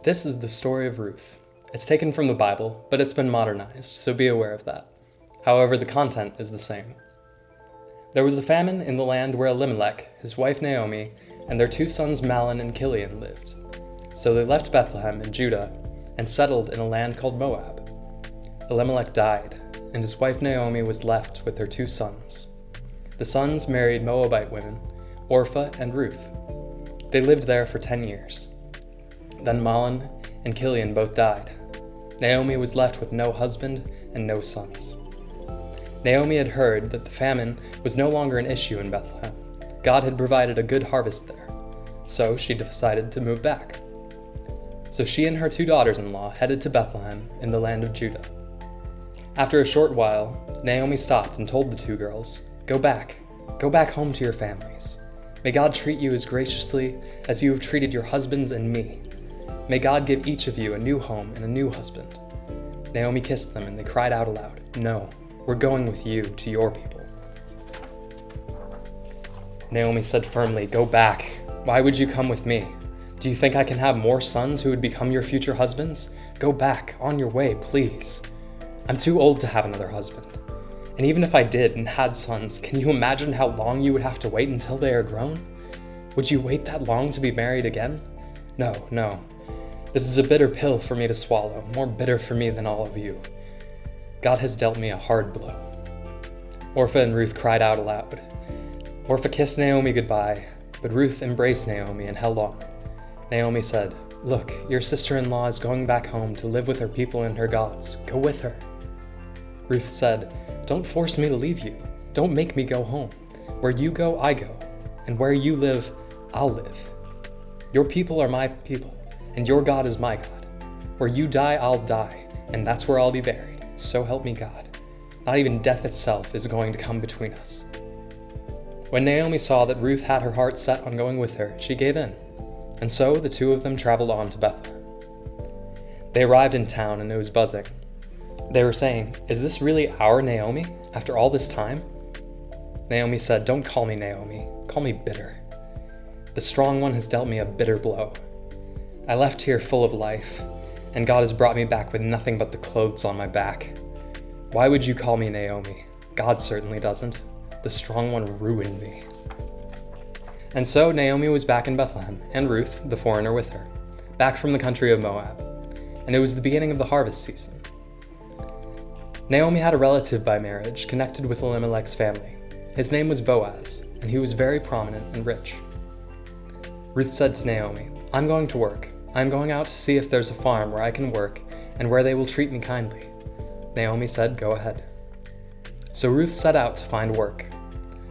This is the story of Ruth. It's taken from the Bible, but it's been modernized, so be aware of that. However, the content is the same. There was a famine in the land where Elimelech, his wife Naomi, and their two sons Mahlon and Chilion lived. So they left Bethlehem in Judah and settled in a land called Moab. Elimelech died, and his wife Naomi was left with her two sons. The sons married Moabite women, Orpah and Ruth. They lived there for 10 years. Then Mahlon and Chilion both died. Naomi was left with no husband and no sons. Naomi had heard that the famine was no longer an issue in Bethlehem. God had provided a good harvest there, so she decided to move back. So she and her two daughters-in-law headed to Bethlehem in the land of Judah. After a short while, Naomi stopped and told the two girls, Go back home to your families. May God treat you as graciously as you have treated your husbands and me. May God give each of you a new home and a new husband." Naomi kissed them and they cried out aloud, "No, we're going with you to your people." Naomi said firmly, "Go back. Why would you come with me? Do you think I can have more sons who would become your future husbands? Go back, on your way, please. I'm too old to have another husband. And even if I did and had sons, can you imagine how long you would have to wait until they are grown? Would you wait that long to be married again? No. This is a bitter pill for me to swallow, more bitter for me than all of you. God has dealt me a hard blow." Orpah and Ruth cried out aloud. Orpah kissed Naomi goodbye, but Ruth embraced Naomi and held on. Naomi said, "Look, your sister-in-law is going back home to live with her people and her gods. Go with her." Ruth said, "Don't force me to leave you. Don't make me go home. Where you go, I go. And where you live, I'll live. Your people are my people, and your God is my God. Where you die, I'll die, and that's where I'll be buried. So help me God. Not even death itself is going to come between us." When Naomi saw that Ruth had her heart set on going with her, she gave in. And so the two of them traveled on to Bethlehem. They arrived in town and it was buzzing. They were saying, "Is this really our Naomi, after all this time?" Naomi said, "Don't call me Naomi, call me bitter. The strong one has dealt me a bitter blow. I left here full of life, and God has brought me back with nothing but the clothes on my back. Why would you call me Naomi? God certainly doesn't. The strong one ruined me." And so Naomi was back in Bethlehem, and Ruth, the foreigner, with her, back from the country of Moab. And it was the beginning of the harvest season. Naomi had a relative by marriage connected with Elimelech's family. His name was Boaz, and he was very prominent and rich. Ruth said to Naomi, "I'm going to work. I'm going out to see if there's a farm where I can work and where they will treat me kindly." Naomi said, "Go ahead." So Ruth set out to find work.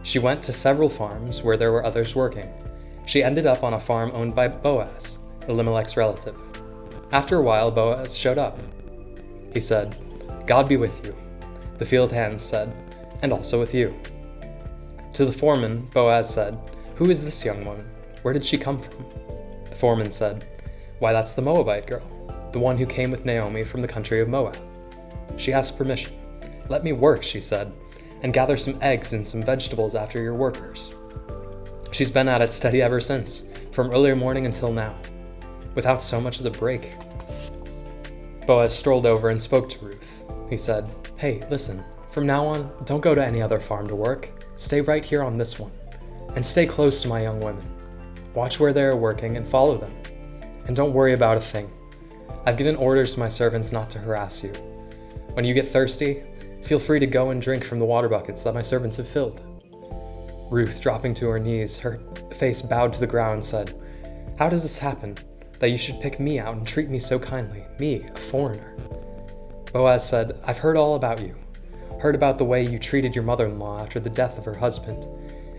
She went to several farms where there were others working. She ended up on a farm owned by Boaz, Elimelech's relative. After a while, Boaz showed up. He said, "God be with you." The field hands said, "And also with you." To the foreman, Boaz said, "Who is this young woman? Where did she come from?" The foreman said, "Why, that's the Moabite girl, the one who came with Naomi from the country of Moab. She asked permission. 'Let me work,' she said, 'and gather some eggs and some vegetables after your workers.' She's been at it steady ever since, from early morning until now, without so much as a break." Boaz strolled over and spoke to Ruth. He said, "Hey, listen, from now on, don't go to any other farm to work. Stay right here on this one, and stay close to my young women. Watch where they are working and follow them. And don't worry about a thing. I've given orders to my servants not to harass you. When you get thirsty, feel free to go and drink from the water buckets that my servants have filled." Ruth, dropping to her knees, her face bowed to the ground, said, "How does this happen, that you should pick me out and treat me so kindly, me, a foreigner?" Boaz said, "I've heard all about you. Heard about the way you treated your mother-in-law after the death of her husband,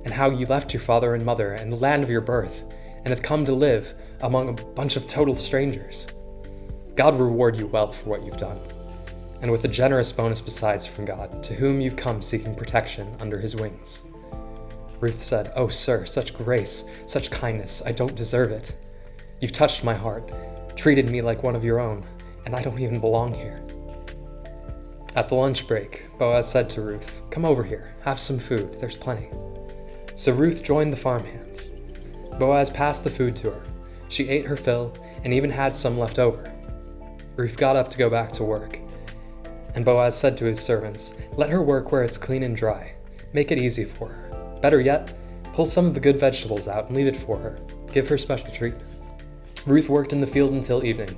and how you left your father and mother and the land of your birth, and have come to live among a bunch of total strangers. God reward you well for what you've done, and with a generous bonus besides from God, to whom you've come seeking protection under his wings." Ruth said, "Oh, sir, such grace, such kindness, I don't deserve it. You've touched my heart, treated me like one of your own, and I don't even belong here." At the lunch break, Boaz said to Ruth, "Come over here, have some food, there's plenty." So Ruth joined the farmhands. Boaz passed the food to her. She ate her fill and even had some left over. Ruth got up to go back to work, and Boaz said to his servants, "Let her work where it's clean and dry. Make it easy for her. Better yet, pull some of the good vegetables out and leave it for her. Give her special treatment." Ruth worked in the field until evening.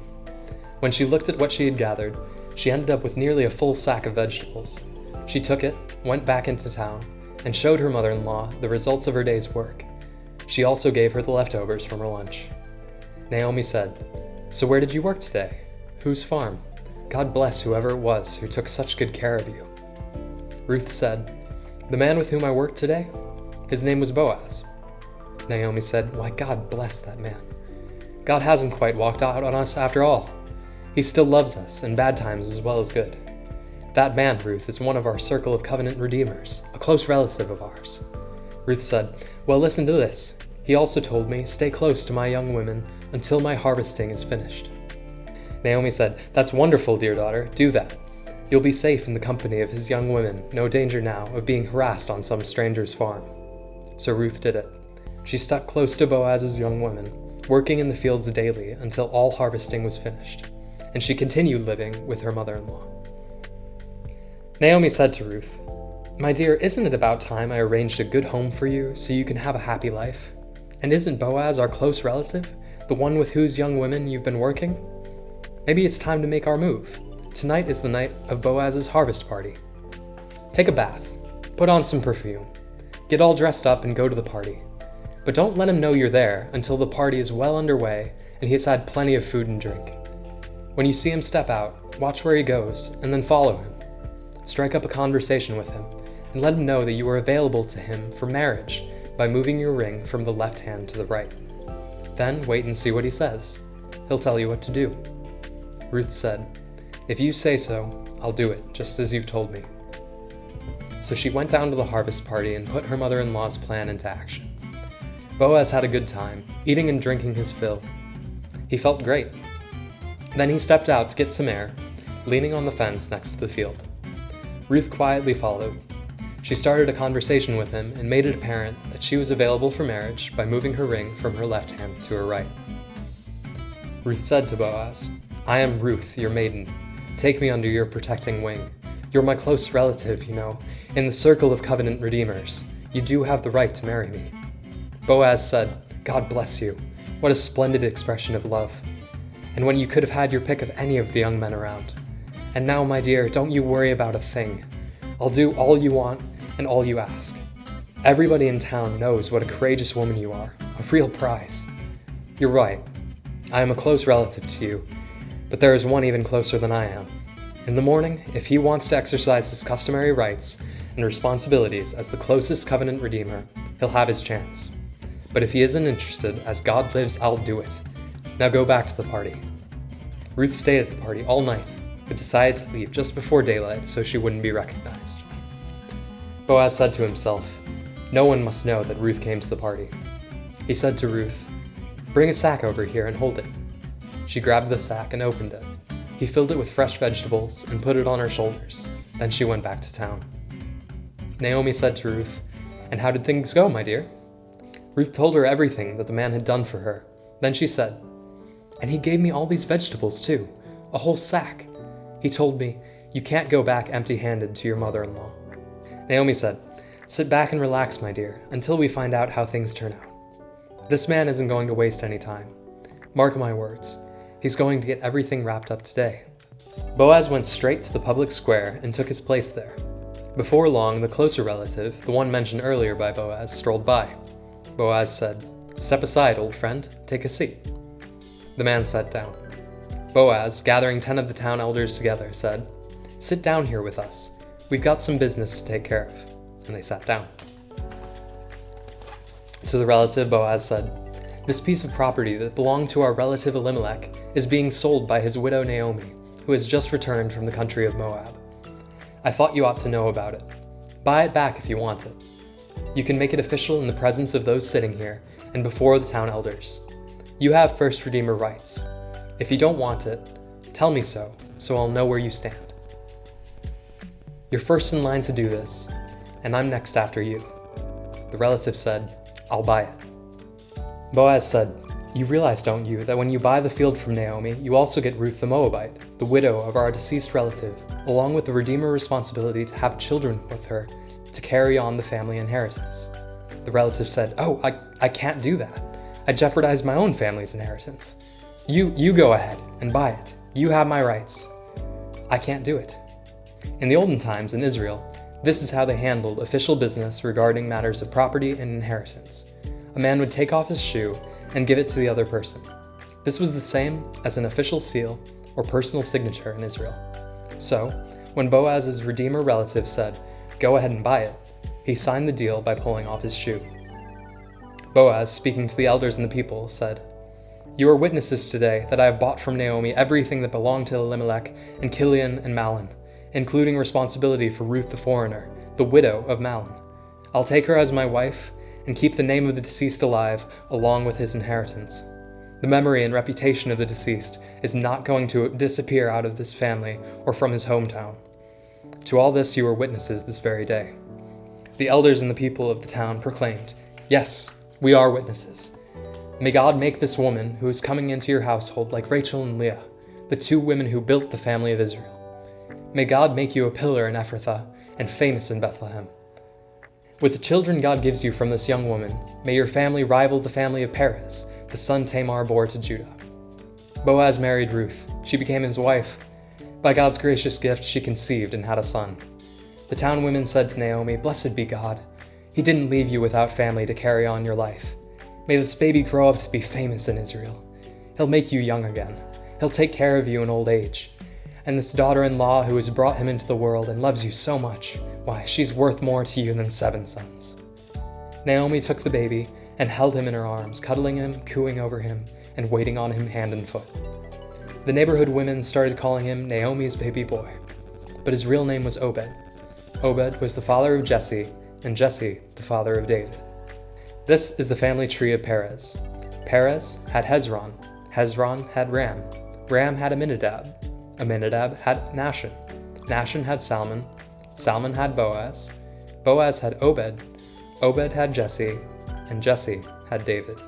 When she looked at what she had gathered, she ended up with nearly a full sack of vegetables. She took it, went back into town, and showed her mother-in-law the results of her day's work. She also gave her the leftovers from her lunch. Naomi said, "So where did you work today? Whose farm? God bless whoever it was who took such good care of you." Ruth said, "The man with whom I worked today? His name was Boaz." Naomi said, "Why, God bless that man. God hasn't quite walked out on us after all. He still loves us in bad times as well as good. That man, Ruth, is one of our circle of covenant redeemers, a close relative of ours." Ruth said, "Well, listen to this. He also told me, 'Stay close to my young women until my harvesting is finished.'" Naomi said, "That's wonderful, dear daughter. Do that. You'll be safe in the company of his young women, no danger now of being harassed on some stranger's farm." So Ruth did it. She stuck close to Boaz's young women, working in the fields daily until all harvesting was finished, and she continued living with her mother-in-law. Naomi said to Ruth, "My dear, isn't it about time I arranged a good home for you so you can have a happy life? And isn't Boaz our close relative, the one with whose young women you've been working? Maybe it's time to make our move. Tonight is the night of Boaz's harvest party. Take a bath, put on some perfume, get all dressed up and go to the party. But don't let him know you're there until the party is well underway and he has had plenty of food and drink. When you see him step out, watch where he goes and then follow him. Strike up a conversation with him and let him know that you are available to him for marriage by moving your ring from the left hand to the right. Then wait and see what he says. He'll tell you what to do." Ruth said, "If you say so, I'll do it, just as you've told me." So she went down to the harvest party and put her mother-in-law's plan into action. Boaz had a good time, eating and drinking his fill. He felt great. Then he stepped out to get some air, leaning on the fence next to the field. Ruth quietly followed. She started a conversation with him and made it apparent that she was available for marriage by moving her ring from her left hand to her right. Ruth said to Boaz, "I am Ruth, your maiden. Take me under your protecting wing. You're my close relative, you know, in the circle of covenant redeemers. You do have the right to marry me." Boaz said, "God bless you. What a splendid expression of love. And when you could have had your pick of any of the young men around. And now, my dear, don't you worry about a thing. I'll do all you want and all you ask. Everybody in town knows what a courageous woman you are, a real prize. You're right. I am a close relative to you, but there is one even closer than I am. In the morning, if he wants to exercise his customary rights and responsibilities as the closest covenant redeemer, he'll have his chance. But if he isn't interested, as God lives, I'll do it. Now go back to the party." Ruth stayed at the party all night, but decided to leave just before daylight so she wouldn't be recognized. Boaz said to himself, "No one must know that Ruth came to the party." He said to Ruth, "Bring a sack over here and hold it." She grabbed the sack and opened it. He filled it with fresh vegetables and put it on her shoulders. Then she went back to town. Naomi said to Ruth, "And how did things go, my dear?" Ruth told her everything that the man had done for her. Then she said, "And he gave me all these vegetables too, a whole sack. He told me, 'You can't go back empty-handed to your mother-in-law.'" Naomi said, "Sit back and relax, my dear, until we find out how things turn out. This man isn't going to waste any time. Mark my words, he's going to get everything wrapped up today." Boaz went straight to the public square and took his place there. Before long, the closer relative, the one mentioned earlier by Boaz, strolled by. Boaz said, "Step aside, old friend, take a seat." The man sat down. Boaz, gathering 10 of the town elders together, said, "Sit down here with us. We've got some business to take care of." And they sat down. To the relative, Boaz said, "This piece of property that belonged to our relative Elimelech is being sold by his widow Naomi, who has just returned from the country of Moab. I thought you ought to know about it. Buy it back if you want it. You can make it official in the presence of those sitting here and before the town elders. You have first redeemer rights. If you don't want it, tell me so I'll know where you stand. You're first in line to do this, and I'm next after you." The relative said, "I'll buy it." Boaz said, You realize, don't you, that when you buy the field from Naomi, you also get Ruth the Moabite, the widow of our deceased relative, along with the Redeemer responsibility to have children with her to carry on the family inheritance. The relative said, "Oh, I can't do that. I jeopardize my own family's inheritance. You go ahead and buy it. You have my rights. I can't do it." In the olden times in Israel, this is how they handled official business regarding matters of property and inheritance. A man would take off his shoe and give it to the other person. This was the same as an official seal or personal signature in Israel. So, when Boaz's Redeemer relative said, "Go ahead and buy it," he signed the deal by pulling off his shoe. Boaz, speaking to the elders and the people, said, "You are witnesses today that I have bought from Naomi everything that belonged to Elimelech and Kilion and Mahlon, including responsibility for Ruth the foreigner, the widow of Mahlon. I'll take her as my wife and keep the name of the deceased alive along with his inheritance. The memory and reputation of the deceased is not going to disappear out of this family or from his hometown. To all this you are witnesses this very day." The elders and the people of the town proclaimed, "Yes, we are witnesses. May God make this woman who is coming into your household like Rachel and Leah, the two women who built the family of Israel. May God make you a pillar in Ephrathah and famous in Bethlehem. With the children God gives you from this young woman, may your family rival the family of Perez, the son Tamar bore to Judah." Boaz married Ruth. She became his wife. By God's gracious gift, she conceived and had a son. The town women said to Naomi, "Blessed be God. He didn't leave you without family to carry on your life. May this baby grow up to be famous in Israel. He'll make you young again. He'll take care of you in old age. And this daughter-in-law who has brought him into the world and loves you so much, why, she's worth more to you than 7 sons." Naomi took the baby and held him in her arms, cuddling him, cooing over him, and waiting on him hand and foot. The neighborhood women started calling him Naomi's baby boy, but his real name was Obed. Obed was the father of Jesse, and Jesse the father of David. This is the family tree of Perez. Perez had Hezron. Hezron had Ram. Ram had Amminadab. Amminadab had Nahshon. Nahshon had Salmon. Salmon had Boaz. Boaz had Obed. Obed had Jesse. And Jesse had David.